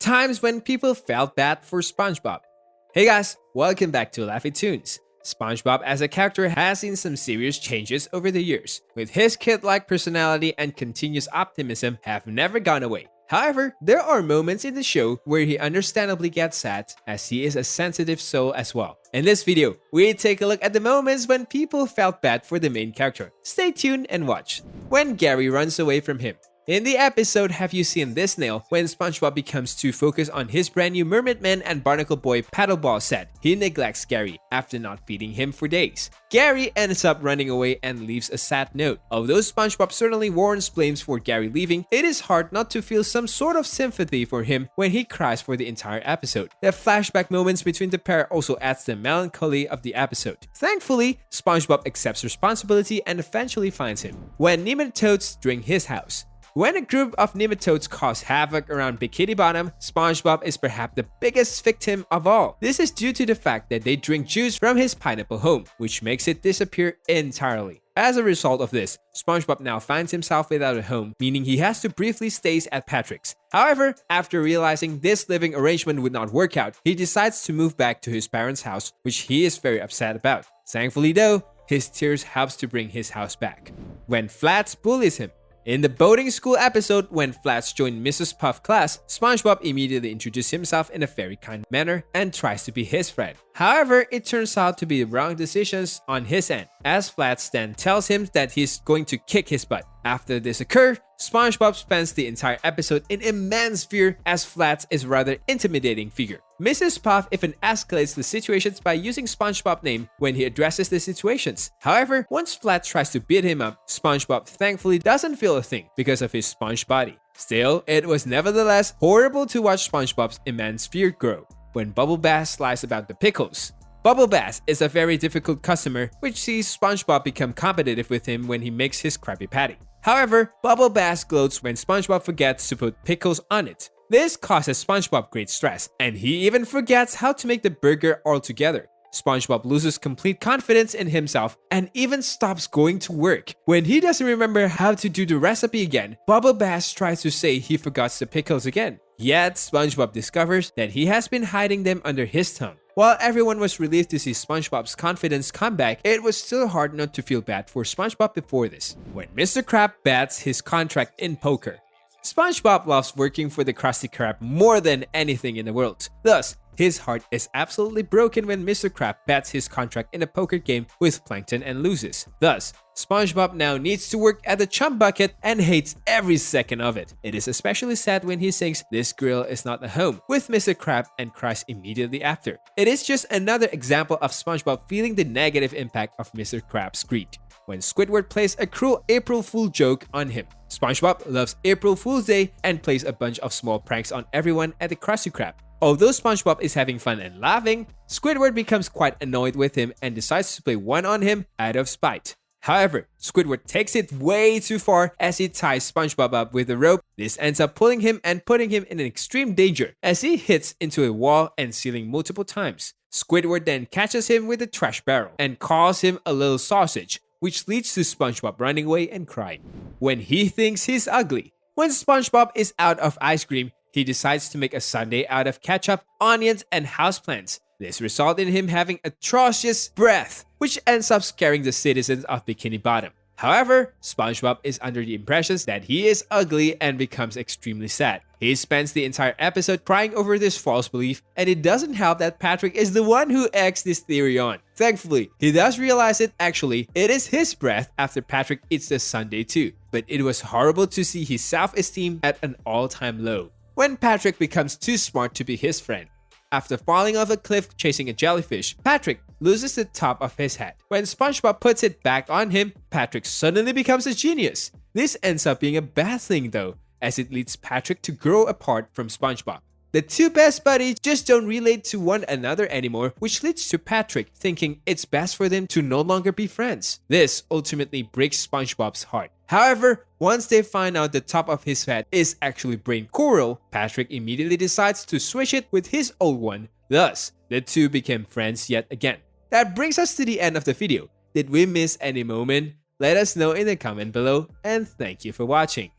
Times when people felt bad for SpongeBob. Hey guys, welcome back to Laffy Tunes. SpongeBob as a character has seen some serious changes over the years, with his kid-like personality and continuous optimism have never gone away. However, there are moments in the show where he understandably gets sad, as he is a sensitive soul as well. In this video, we take a look at the moments when people felt bad for the main character. Stay tuned and watch. When Gary runs away from him. In the episode Have You Seen This Snail, when SpongeBob becomes too focused on his brand new Mermaid Man and Barnacle Boy paddleball set, he neglects Gary after not feeding him for days. Gary ends up running away and leaves a sad note. Although SpongeBob certainly warrants blames for Gary leaving, it is hard not to feel some sort of sympathy for him when he cries for the entire episode. The flashback moments between the pair also adds the melancholy of the episode. Thankfully, SpongeBob accepts responsibility and eventually finds him. When nematodes drink his house. When a group of nematodes cause havoc around Bikini Bottom, SpongeBob is perhaps the biggest victim of all. This is due to the fact that they drink juice from his pineapple home, which makes it disappear entirely. As a result of this, SpongeBob now finds himself without a home, meaning he has to briefly stay at Patrick's. However, after realizing this living arrangement would not work out, he decides to move back to his parents' house, which he is very upset about. Thankfully though, his tears helps to bring his house back. When Flats bullies him. In the boating school episode, when Flats joined Mrs. Puff's class, SpongeBob immediately introduces himself in a very kind manner and tries to be his friend. However, it turns out to be the wrong decisions on his end, as Flats then tells him that he's going to kick his butt. After this occurs, SpongeBob spends the entire episode in immense fear, as Flats is a rather intimidating figure. Mrs. Puff even escalates the situations by using SpongeBob's name when he addresses the situations. However, once Flats tries to beat him up, SpongeBob thankfully doesn't feel a thing because of his sponge body. Still, it was nevertheless horrible to watch SpongeBob's immense fear grow. When Bubble Bass lies about the pickles. Bubble Bass is a very difficult customer, which sees SpongeBob become competitive with him when he makes his Krabby Patty. However, Bubble Bass gloats when SpongeBob forgets to put pickles on it. This causes SpongeBob great stress, and he even forgets how to make the burger altogether. SpongeBob loses complete confidence in himself and even stops going to work. When he doesn't remember how to do the recipe again, Bubble Bass tries to say he forgot the pickles again. Yet, SpongeBob discovers that he has been hiding them under his tongue. While everyone was relieved to see SpongeBob's confidence come back, it was still hard not to feel bad for SpongeBob before this. When Mr. Krabs bats his contract in poker. SpongeBob loves working for the Krusty Krab more than anything in the world. Thus, his heart is absolutely broken when Mr. Krabs bats his contract in a poker game with Plankton and loses. Thus, SpongeBob now needs to work at the chump bucket and hates every second of it. It is especially sad when he sings "This Girl Is Not a Home" with Mr. Krabs and cries immediately after. It is just another example of SpongeBob feeling the negative impact of Mr. Krabs' greed. When Squidward plays a cruel April Fool joke on him. SpongeBob loves April Fool's Day and plays a bunch of small pranks on everyone at the Krusty Krab. Although SpongeBob is having fun and laughing, Squidward becomes quite annoyed with him and decides to play one on him out of spite. However, Squidward takes it way too far as he ties SpongeBob up with a rope. This ends up pulling him and putting him in an extreme danger as he hits into a wall and ceiling multiple times. Squidward then catches him with a trash barrel and calls him a little sausage, which leads to SpongeBob running away and crying. When he thinks he's ugly. When SpongeBob is out of ice cream, he decides to make a sundae out of ketchup, onions, and houseplants. This results in him having atrocious breath, which ends up scaring the citizens of Bikini Bottom. However, SpongeBob is under the impression that he is ugly and becomes extremely sad. He spends the entire episode crying over this false belief, and it doesn't help that Patrick is the one who eggs this theory on. Thankfully, he does realize it is his breath after Patrick eats the sundae too. But it was horrible to see his self-esteem at an all-time low. When Patrick becomes too smart to be his friend. After falling off a cliff chasing a jellyfish, Patrick loses the top of his head. When SpongeBob puts it back on him, Patrick suddenly becomes a genius. This ends up being a bad thing though, as it leads Patrick to grow apart from SpongeBob. The two best buddies just don't relate to one another anymore, which leads to Patrick thinking it's best for them to no longer be friends. This ultimately breaks SpongeBob's heart. However, once they find out the top of his head is actually brain coral, Patrick immediately decides to switch it with his old one. Thus, the two became friends yet again. That brings us to the end of the video. Did we miss any moment? Let us know in the comment below, and thank you for watching.